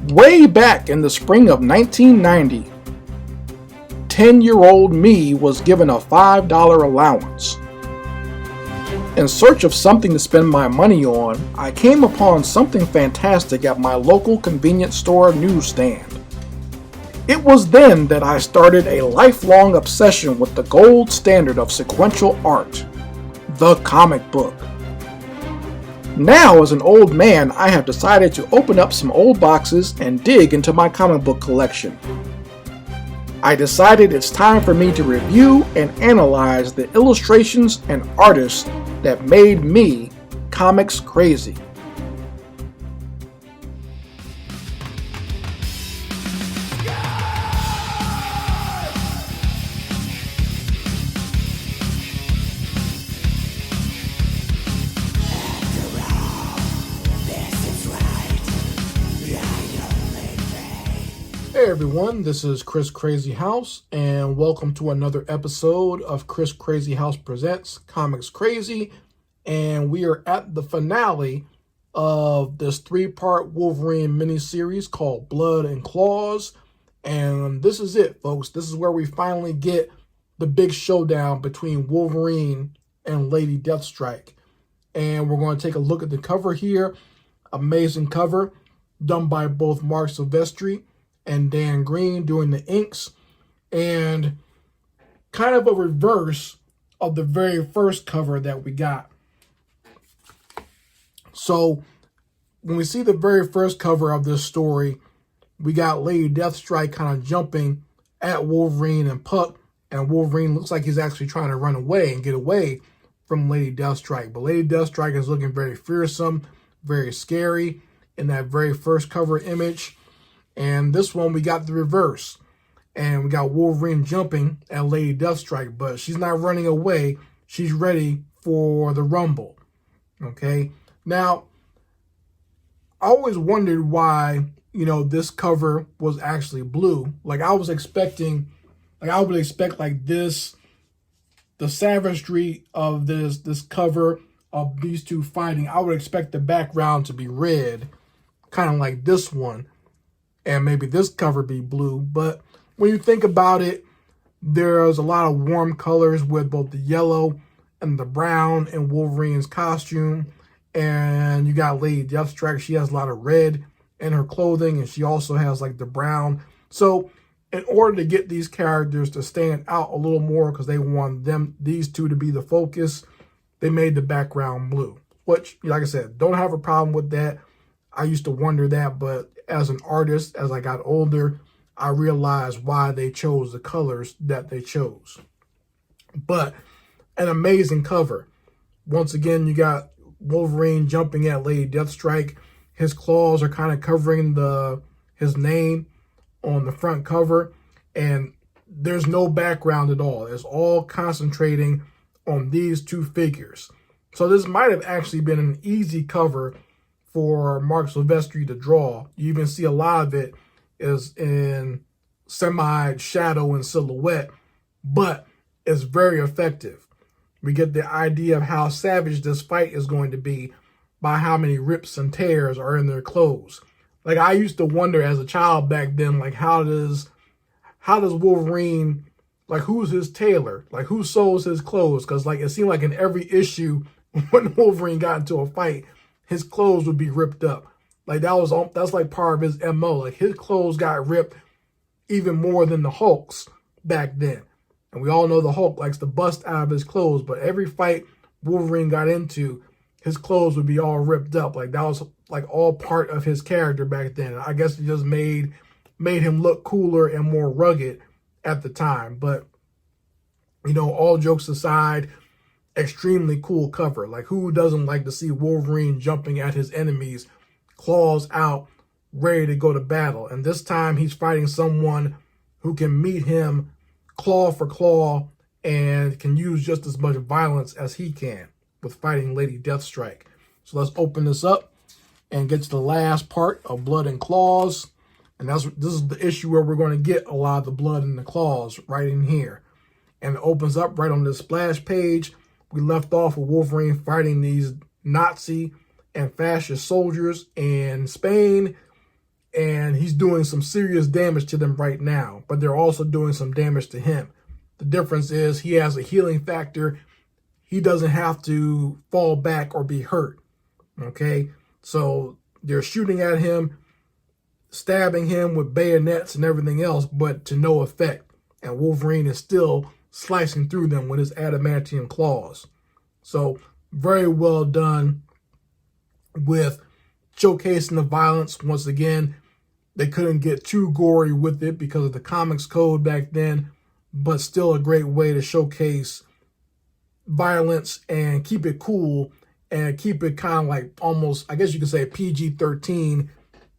Way back in the spring of 1990, 10-year-old me was given a $5 allowance. In search of something to spend my money on, I came upon something fantastic at my local convenience store newsstand. It was then that I started a lifelong obsession with the gold standard of sequential art, the comic book. Now, as an old man, I have decided to open up some old boxes and dig into my comic book collection. I decided it's time for me to review and analyze the illustrations and artists that made me comics crazy. Hey everyone, this is Chris Crazy House, and welcome to another episode of Chris Crazy House Presents Comics Crazy. And we are at the finale of this 3-part Wolverine miniseries called Blood and Claws. And this is it, folks. This is where we finally get the big showdown between Wolverine and Lady Deathstrike. And we're going to take a look at the cover here. Amazing cover, done by both Mark Silvestri and Dan Green doing the inks, and kind of a reverse of the very first cover that we got. So when we see the very first cover of this story, we got Lady Deathstrike kind of jumping at Wolverine and Puck, and Wolverine looks like he's actually trying to run away and get away from Lady Deathstrike. But Lady Deathstrike is looking very fearsome, very scary in that very first cover image. And this one, we got the reverse. And we got Wolverine jumping at Lady Deathstrike, but she's not running away. She's ready for the Rumble. Okay? Now, I always wondered why, this cover was actually blue. Like, I was expecting, I would expect like this, the savagery of this cover of these two fighting. I would expect the background to be red, kind of like this one. And maybe this cover be blue. But when you think about it, there's a lot of warm colors with both the yellow and the brown in Wolverine's costume. And you got Lady Deathstrike. She has a lot of red in her clothing, and she also has like the brown. So in order to get these characters to stand out a little more, because they want these two to be the focus, they made the background blue. Which, like I said, don't have a problem with that. I used to wonder that, but as an artist, as I got older, I realized why they chose the colors that they chose. But an amazing cover. Once again, you got Wolverine jumping at Lady Deathstrike. His claws are kind of covering his name on the front cover, and there's no background at all. It's all concentrating on these two figures. So this might have actually been an easy cover for Mark Silvestri to draw. You even see a lot of it is in semi-shadow and silhouette, but it's very effective. We get the idea of how savage this fight is going to be by how many rips and tears are in their clothes. Like, I used to wonder as a child back then, like, how does Wolverine, like, who's his tailor? Like, who sews his clothes? Because, like, it seemed like in every issue when Wolverine got into a fight, his clothes would be ripped up. Like, that's like part of his MO. Like, his clothes got ripped even more than the Hulk's back then. And we all know the Hulk likes to bust out of his clothes, but every fight Wolverine got into, his clothes would be all ripped up. Like, that was like all part of his character back then. I guess it just made him look cooler and more rugged at the time. But, all jokes aside, extremely cool cover. Like, who doesn't like to see Wolverine jumping at his enemies, claws out, ready to go to battle? And this time he's fighting someone who can meet him claw for claw and can use just as much violence as he can with fighting Lady Deathstrike. So let's open this up and get to the last part of Blood and Claws. And this is the issue where we're going to get a lot of the blood and the claws right in here. And it opens up right on the splash page. We left off with Wolverine fighting these Nazi and fascist soldiers in Spain. and he's doing some serious damage to them right now, but they're also doing some damage to him. The difference is he has a healing factor. He doesn't have to fall back or be hurt. Okay, so they're shooting at him, stabbing him with bayonets and everything else, but to no effect. And Wolverine is still slicing through them with his adamantium claws. So very well done with showcasing the violence. Once again, they couldn't get too gory with it because of the comics code back then, but still a great way to showcase violence and keep it cool and keep it kind of like almost, I guess you could say, PG-13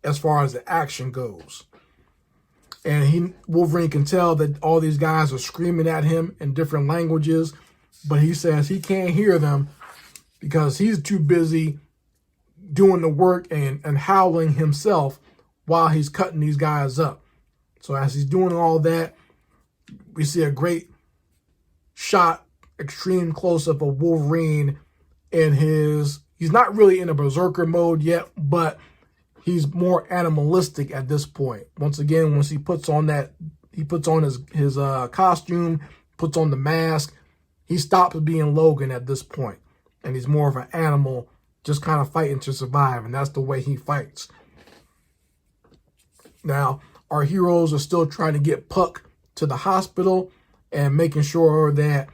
as far as the action goes. And Wolverine can tell that all these guys are screaming at him in different languages, but he says he can't hear them because he's too busy doing the work and howling himself while he's cutting these guys up. So as he's doing all that, we see a great shot, extreme close-up of Wolverine in he's not really in a berserker mode yet, but he's more animalistic at this point. Once again, once he puts on his costume, puts on the mask, he stops being Logan at this point, and he's more of an animal, just kind of fighting to survive, and that's the way he fights. Now, our heroes are still trying to get Puck to the hospital and making sure that,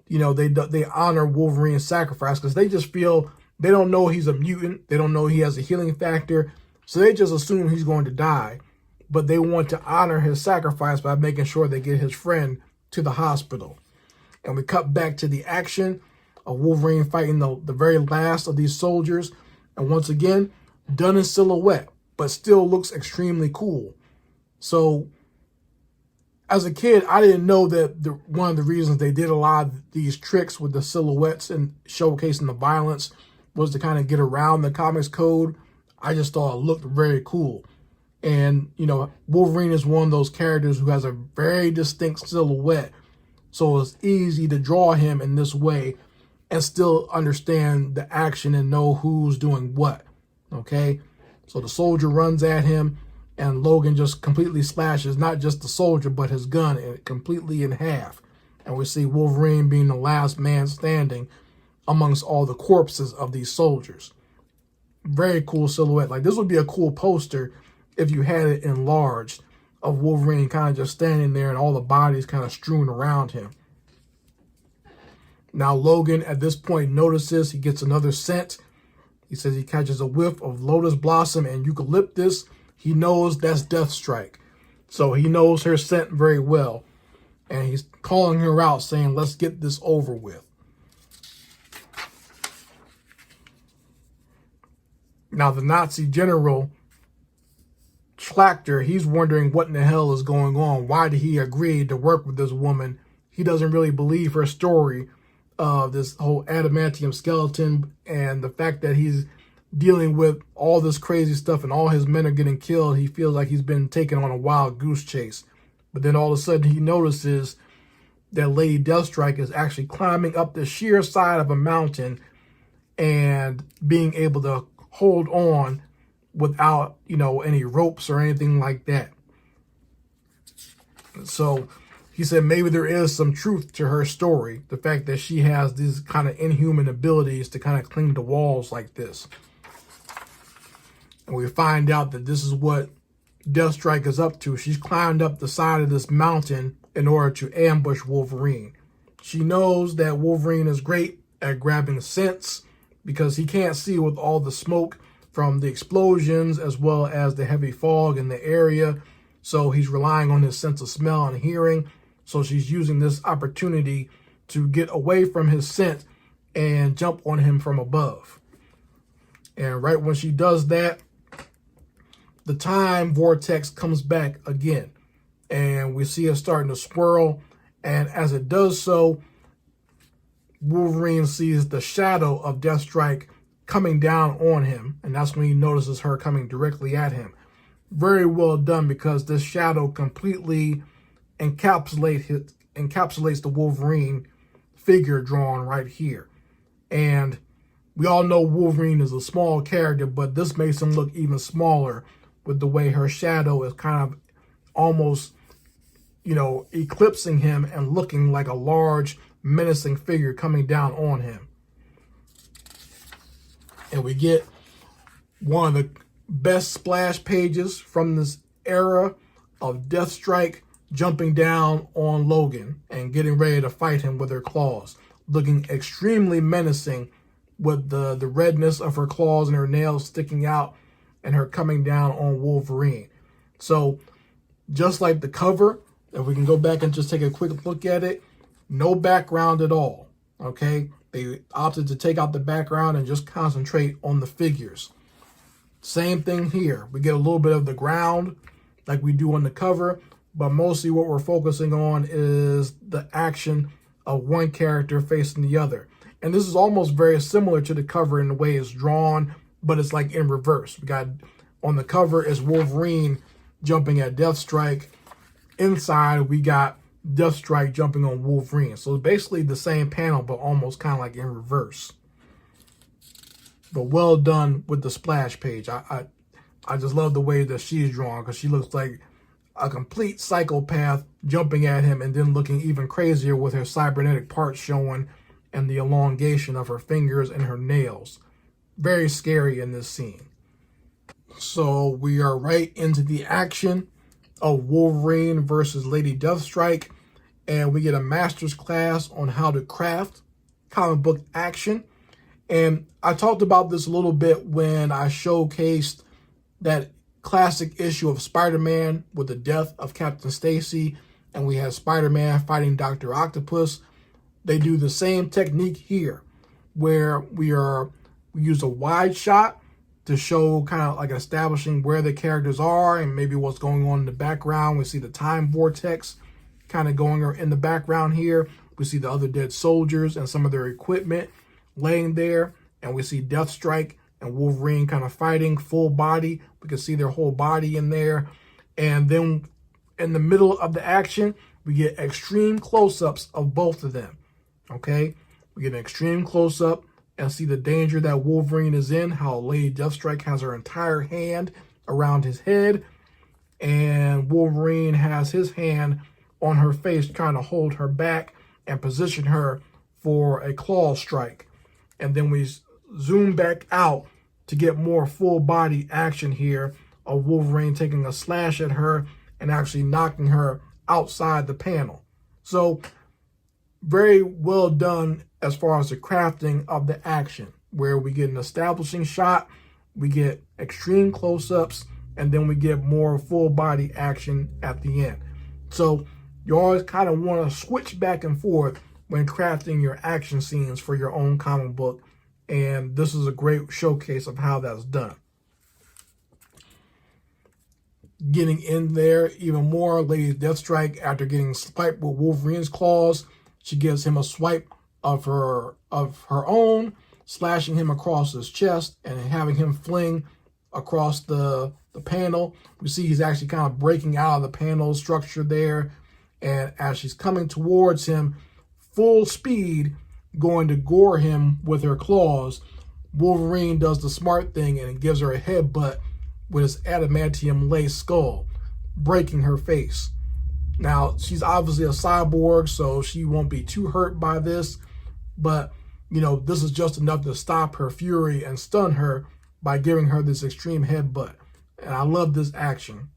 you know, they honor Wolverine's sacrifice, because they just feel, they don't know he's a mutant, they don't know he has a healing factor, so they just assume he's going to die, but they want to honor his sacrifice by making sure they get his friend to the hospital. And we cut back to the action of Wolverine fighting the very last of these soldiers. And once again, done in silhouette, but still looks extremely cool. So as a kid, I didn't know that one of the reasons they did a lot of these tricks with the silhouettes and showcasing the violence was to kind of get around the comics code. I just thought it looked very cool. And, you know, Wolverine is one of those characters who has a very distinct silhouette. So it's easy to draw him in this way and still understand the action and know who's doing what. Okay? So the soldier runs at him, and Logan just completely slashes not just the soldier, but his gun completely in half. And we see Wolverine being the last man standing amongst all the corpses of these soldiers. Very cool silhouette. Like, this would be a cool poster if you had it enlarged, of Wolverine kind of just standing there and all the bodies kind of strewn around him. Now Logan at this point notices he gets another scent. He says he catches a whiff of lotus blossom and eucalyptus. He knows that's Deathstrike. So he knows her scent very well. And he's calling her out, saying, let's get this over with. Now the Nazi general, Schlachter, he's wondering what in the hell is going on. Why did he agree to work with this woman? He doesn't really believe her story of this whole adamantium skeleton and the fact that he's dealing with all this crazy stuff and all his men are getting killed. He feels like he's been taken on a wild goose chase. But then all of a sudden he notices that Lady Deathstrike is actually climbing up the sheer side of a mountain and being able to hold on without, you know, any ropes or anything like that. So he said maybe there is some truth to her story, the fact that she has these kind of inhuman abilities to kind of cling to walls like this. And we find out that this is what Deathstrike is up to. She's climbed up the side of this mountain in order to ambush Wolverine. She knows that Wolverine is great at grabbing scents because he can't see with all the smoke from the explosions as well as the heavy fog in the area. So he's relying on his sense of smell and hearing. So she's using this opportunity to get away from his scent and jump on him from above. And right when she does that, the time vortex comes back again. And we see it starting to swirl. And as it does so, Wolverine sees the shadow of Deathstrike coming down on him. And that's when he notices her coming directly at him. Very well done, because this shadow completely encapsulates the Wolverine figure drawn right here. And we all know Wolverine is a small character, but this makes him look even smaller with the way her shadow is kind of almost, you know, eclipsing him and looking like a large, menacing figure coming down on him. And we get one of the best splash pages from this era of Deathstrike jumping down on Logan and getting ready to fight him with her claws, looking extremely menacing with the redness of her claws and her nails sticking out and her coming down on Wolverine. So just like the cover, if we can go back and just take a quick look at it, no background at all, okay? They opted to take out the background and just concentrate on the figures. Same thing here. We get a little bit of the ground like we do on the cover, but mostly what we're focusing on is the action of one character facing the other. And this is almost very similar to the cover in the way it's drawn, but it's like in reverse. We got on the cover is Wolverine jumping at Deathstrike. Inside, we got Deathstrike jumping on Wolverine. So it's basically the same panel, but almost kind of like in reverse. But well done with the splash page. I just love the way that she's drawn, because she looks like a complete psychopath jumping at him and then looking even crazier with her cybernetic parts showing and the elongation of her fingers and her nails. Very scary in this scene. So we are right into the action of Wolverine versus Lady Deathstrike, and we get a master's class on how to craft comic book action. And I talked about this a little bit when I showcased that classic issue of Spider-Man with the death of Captain Stacy, and we had Spider-Man fighting Dr. Octopus. They do the same technique here, where we use a wide shot to show kind of like establishing where the characters are and maybe what's going on in the background. We see the time vortex kind of going in the background here. We see the other dead soldiers and some of their equipment laying there, and we see Deathstrike and Wolverine kind of fighting full body. We can see their whole body in there. And then in the middle of the action, we get extreme close-ups of both of them. Okay? We get an extreme close-up and see the danger that Wolverine is in, how Lady Deathstrike has her entire hand around his head, and Wolverine has his hand on her face trying to hold her back and position her for a claw strike. And then we zoom back out to get more full body action here of Wolverine taking a slash at her and actually knocking her outside the panel. So very well done as far as the crafting of the action, where we get an establishing shot, we get extreme close-ups, and then we get more full body action at the end. So you always kind of want to switch back and forth when crafting your action scenes for your own comic book, and this is a great showcase of how that's done. Getting in there even more, Lady Deathstrike, after getting swiped with Wolverine's claws, she gives him a swipe of her own, slashing him across his chest and having him fling across the panel. We see he's actually kind of breaking out of the panel structure there, and as she's coming towards him, full speed, going to gore him with her claws, Wolverine does the smart thing and gives her a headbutt with his adamantium lace skull, breaking her face. Now, she's obviously a cyborg, so she won't be too hurt by this, but, you know, this is just enough to stop her fury and stun her by giving her this extreme headbutt. And I love this action.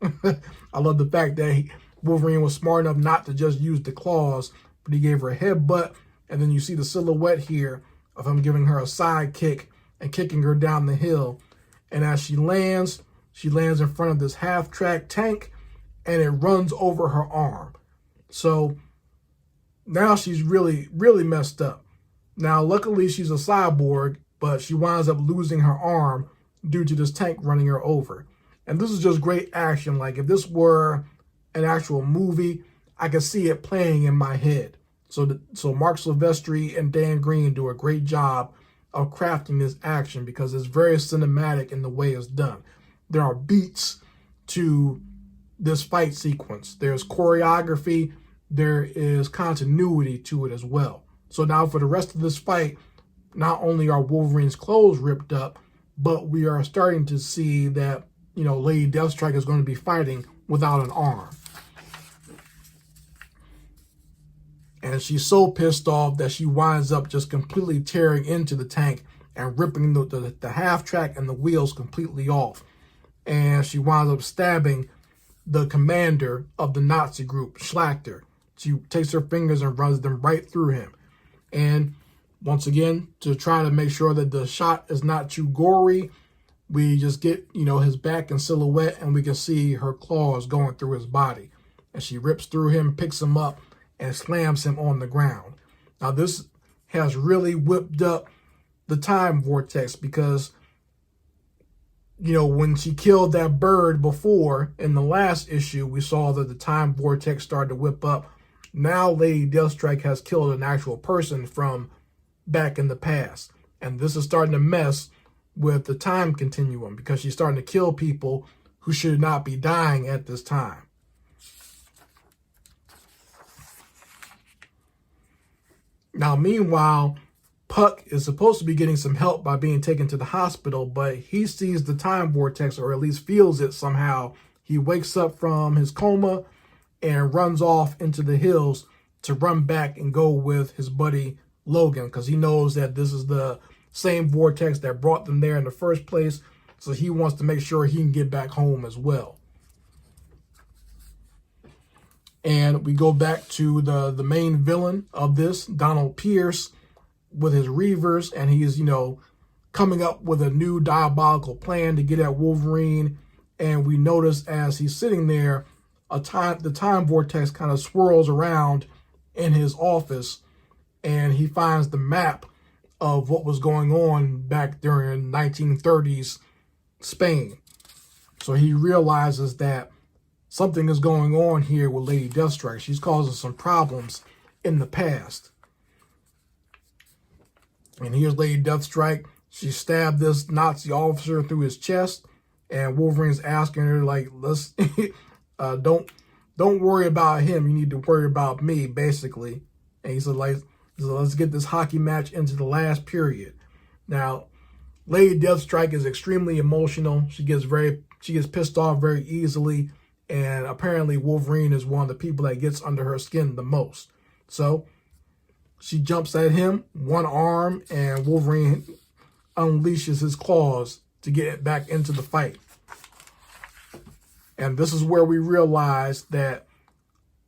I love the fact that Wolverine was smart enough not to just use the claws, but he gave her a headbutt, and then you see the silhouette here of him giving her a side kick and kicking her down the hill. And as she lands in front of this half-track tank, and it runs over her arm. So now she's really, really messed up. Now, luckily, she's a cyborg, but she winds up losing her arm due to this tank running her over. And this is just great action. Like, if this were an actual movie, I could see it playing in my head. So Mark Silvestri and Dan Green do a great job of crafting this action because it's very cinematic in the way it's done. There are beats to this fight sequence. There's choreography. There is continuity to it as well. So now for the rest of this fight, not only are Wolverine's clothes ripped up, but we are starting to see that Lady Deathstrike is going to be fighting without an arm. And she's so pissed off that she winds up just completely tearing into the tank and ripping the half track and the wheels completely off. And she winds up stabbing the commander of the Nazi group, Schlachter. She takes her fingers and runs them right through him. And once again, to try to make sure that the shot is not too gory, we just get, his back in silhouette, and we can see her claws going through his body. And she rips through him, picks him up, and slams him on the ground. Now, this has really whipped up the time vortex because, when she killed that bird before in the last issue, we saw that the time vortex started to whip up. Now, Lady Deathstrike has killed an actual person from back in the past. And this is starting to mess with the time continuum because she's starting to kill people who should not be dying at this time. Now, meanwhile, Puck is supposed to be getting some help by being taken to the hospital, but he sees the time vortex, or at least feels it somehow. He wakes up from his coma and runs off into the hills to run back and go with his buddy Logan, because he knows that this is the same vortex that brought them there in the first place, so he wants to make sure he can get back home as well. And we go back to the main villain of this, Donald Pierce, with his Reavers, and he's, coming up with a new diabolical plan to get at Wolverine. And we notice as he's sitting there, the time vortex kind of swirls around in his office, and he finds the map of what was going on back during 1930s Spain. So he realizes that something is going on here with Lady Deathstrike. She's causing some problems in the past. And here's Lady Deathstrike. She stabbed this Nazi officer through his chest, and Wolverine's asking her, like, let's don't worry about him. You need to worry about me, basically. And he said, let's get this hockey match into the last period. Now, Lady Deathstrike is extremely emotional. She gets pissed off very easily. And apparently Wolverine is one of the people that gets under her skin the most. So she jumps at him, one arm, and Wolverine unleashes his claws to get back into the fight. And this is where we realize that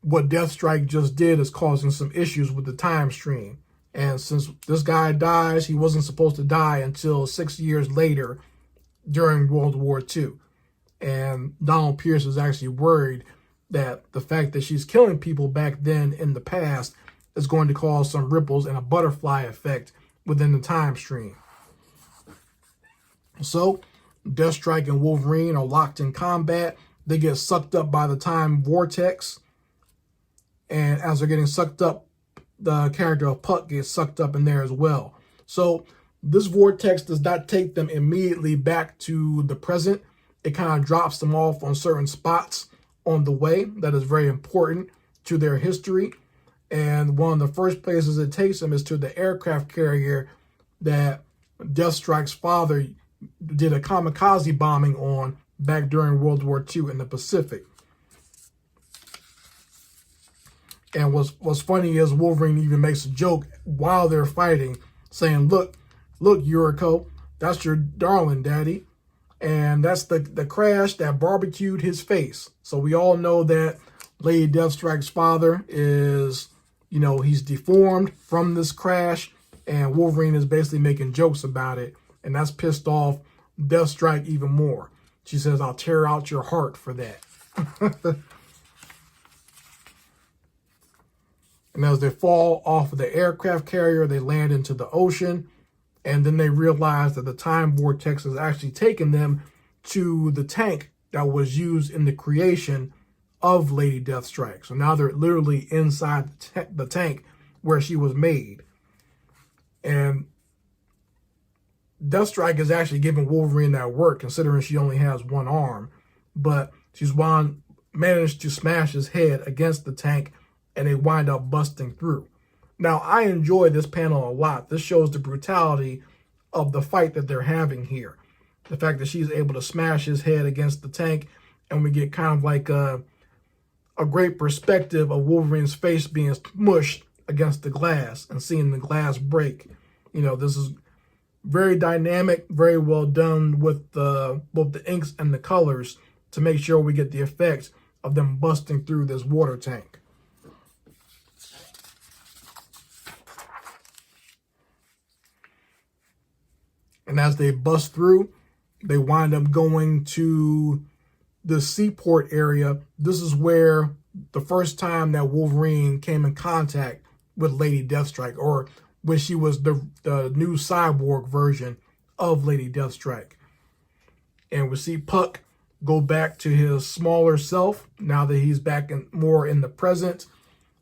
what Deathstrike just did is causing some issues with the time stream. And since this guy dies, he wasn't supposed to die until 6 years later during World War II. And Donald Pierce is actually worried that the fact that she's killing people back then in the past is going to cause some ripples and a butterfly effect within the time stream. So Deathstrike and Wolverine are locked in combat. They get sucked up by the time vortex. And as they're getting sucked up, the character of Puck gets sucked up in there as well. So this vortex does not take them immediately back to the present. It kind of drops them off on certain spots on the way that is very important to their history. And one of the first places it takes them is to the aircraft carrier that Deathstrike's father did a kamikaze bombing on back during World War II in the Pacific. And what's funny is Wolverine even makes a joke while they're fighting, saying, look, Yuriko, that's your darling, Daddy. And that's the crash that barbecued his face. So we all know that Lady Deathstrike's father is, he's deformed from this crash. And Wolverine is basically making jokes about it. And that's pissed off Deathstrike even more. She says, I'll tear out your heart for that. And as they fall off of the aircraft carrier, they land into the ocean. And then they realize that the time vortex has actually taken them to the tank that was used in the creation of Lady Deathstrike. So now they're literally inside the tank where she was made. And Deathstrike is actually giving Wolverine that work, considering she only has one arm. But she's managed to smash his head against the tank, and they wind up busting through. Now, I enjoy this panel a lot. This shows the brutality of the fight that they're having here. The fact that she's able to smash his head against the tank, and we get kind of like a great perspective of Wolverine's face being smushed against the glass and seeing the glass break. You know, this is very dynamic, very well done with both the inks and the colors to make sure we get the effect of them busting through this water tank. And as they bust through, they wind up going to the seaport area. This is where the first time that Wolverine came in contact with Lady Deathstrike, or when she was the new cyborg version of Lady Deathstrike. And we see Puck go back to his smaller self now that he's back more in the present,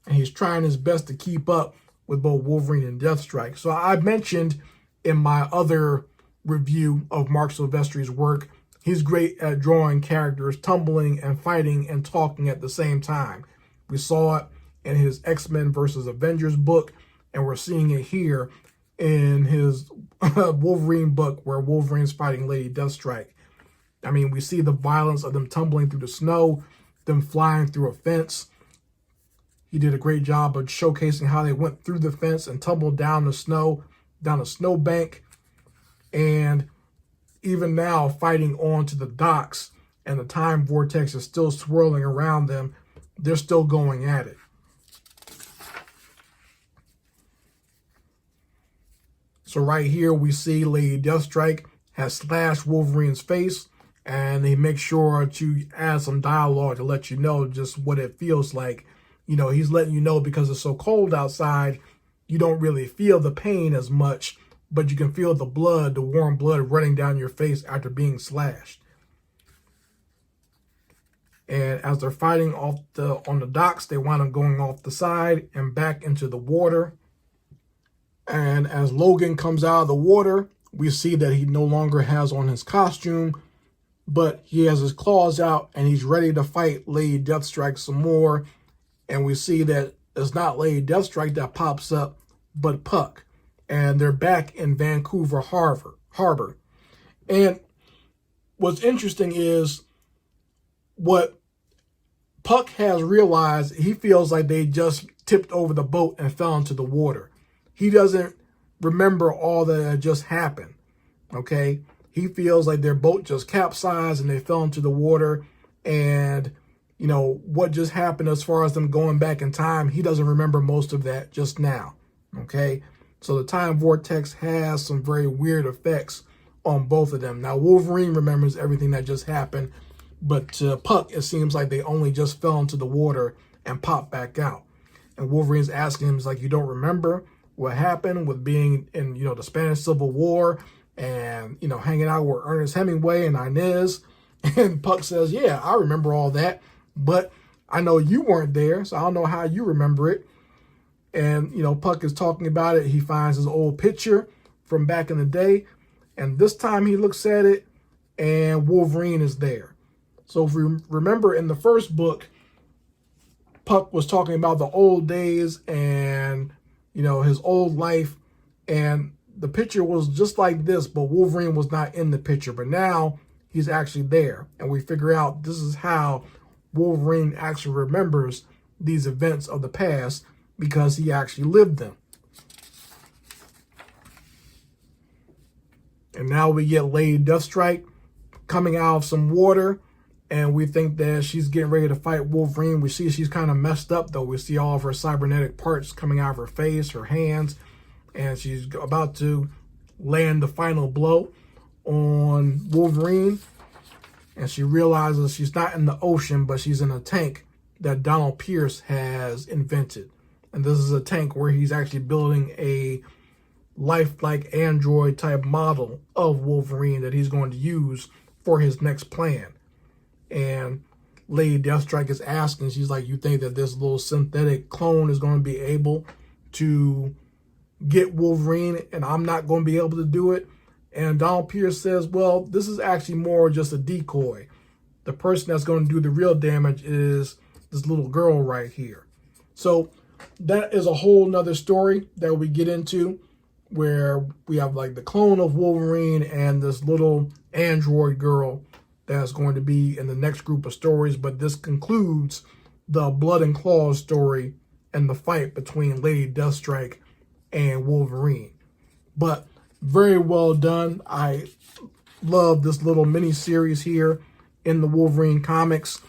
and he's trying his best to keep up with both Wolverine and Deathstrike. So I mentioned in my other review of Marc Silvestri's work, he's great at drawing characters tumbling and fighting and talking at the same time. We saw it in his X-Men versus Avengers book, and we're seeing it here in his Wolverine book where Wolverine's fighting Lady Deathstrike. I mean, we see the violence of them tumbling through the snow, them flying through a fence. He did a great job of showcasing how they went through the fence and tumbled down the snow, down a snowbank. And even now, fighting onto the docks, and the time vortex is still swirling around them, they're still going at it. So right here, we see Lady Deathstrike has slashed Wolverine's face, and they make sure to add some dialogue to let you know just what it feels like. You know, he's letting you know because it's so cold outside, you don't really feel the pain as much, but you can feel the blood, the warm blood running down your face after being slashed. And as they're fighting on the docks, they wind up going off the side and back into the water. And as Logan comes out of the water, we see that he no longer has on his costume, but he has his claws out and he's ready to fight Lady Deathstrike some more. And we see that it's not Lady Deathstrike that pops up, but Puck. And they're back in Vancouver Harbor. And what's interesting is what Puck has realized, he feels like they just tipped over the boat and fell into the water. He doesn't remember all that had just happened, okay? He feels like their boat just capsized and they fell into the water. And, you know, what just happened as far as them going back in time, he doesn't remember most of that just now, okay? So the time vortex has some very weird effects on both of them. Now, Wolverine remembers everything that just happened, but to Puck, it seems like they only just fell into the water and popped back out. And Wolverine's asking him, he's like, you don't remember what happened with being in, you know, the Spanish Civil War and, you know, hanging out with Ernest Hemingway and Inez? And Puck says, yeah, I remember all that, but I know you weren't there, so I don't know how you remember it. And, you know, Puck is talking about it. He finds his old picture from back in the day. And this time he looks at it and Wolverine is there. So if we remember in the first book, Puck was talking about the old days and, you know, his old life. And the picture was just like this, but Wolverine was not in the picture. But now he's actually there. And we figure out this is how Wolverine actually remembers these events of the past, because he actually lived them. And now we get Lady Deathstrike coming out of some water, and we think that she's getting ready to fight Wolverine. We see she's kind of messed up, though. We see all of her cybernetic parts coming out of her face, her hands, and she's about to land the final blow on Wolverine. And she realizes she's not in the ocean, but she's in a tank that Donald Pierce has invented. And this is a tank where he's actually building a lifelike android type model of Wolverine that he's going to use for his next plan. And Lady Deathstrike is asking, she's like, you think that this little synthetic clone is going to be able to get Wolverine and I'm not going to be able to do it? And Donald Pierce says, well, this is actually more just a decoy. The person that's going to do the real damage is this little girl right here. So that is a whole nother story that we get into where we have like the clone of Wolverine and this little android girl that's going to be in the next group of stories. But this concludes the Blood and Claws story and the fight between Lady Deathstrike and Wolverine. But very well done. I love this little mini series here in the Wolverine comics.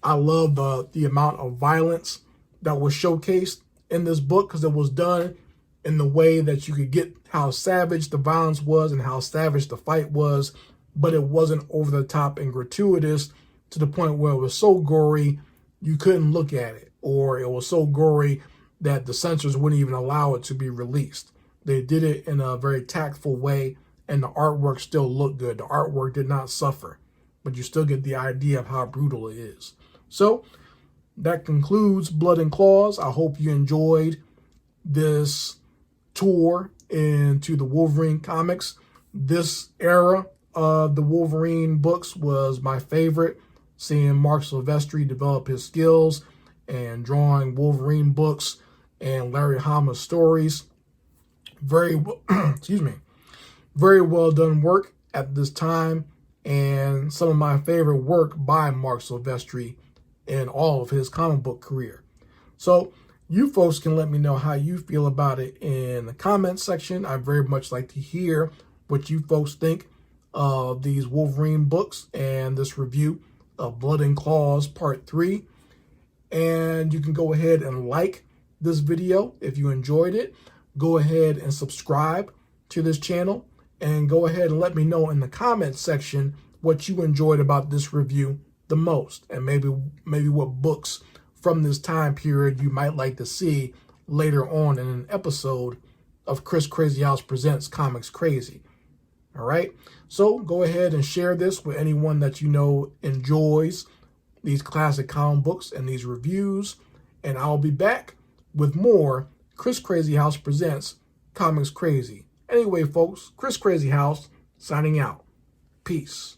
I love the amount of violence that was showcased in this book, because it was done in the way that you could get how savage the violence was and how savage the fight was, but it wasn't over the top and gratuitous to the point where it was so gory you couldn't look at it, or it was so gory that the censors wouldn't even allow it to be released. They did it in a very tactful way, and the artwork still looked good. The artwork did not suffer, but you still get the idea of how brutal it is. So that concludes Blood and Claws. I hope you enjoyed this tour into the Wolverine comics. This era of the Wolverine books was my favorite. Seeing Marc Silvestri develop his skills and drawing Wolverine books and Larry Hama's stories. Very well done work at this time, and some of my favorite work by Marc Silvestri in all of his comic book career. So you folks can let me know how you feel about it in the comments section. I very much like to hear what you folks think of these Wolverine books and this review of Blood and Claws Part 3. And you can go ahead and like this video if you enjoyed it. Go ahead and subscribe to this channel, and go ahead and let me know in the comments section what you enjoyed about this review the most, and maybe what books from this time period you might like to see later on in an episode of Chris Crazy House Presents Comics Crazy. All right, so go ahead and share this with anyone that you know enjoys these classic comic books and these reviews, and I'll be back with more Chris Crazy House Presents Comics Crazy. Anyway, folks, Chris Crazy House signing out. Peace.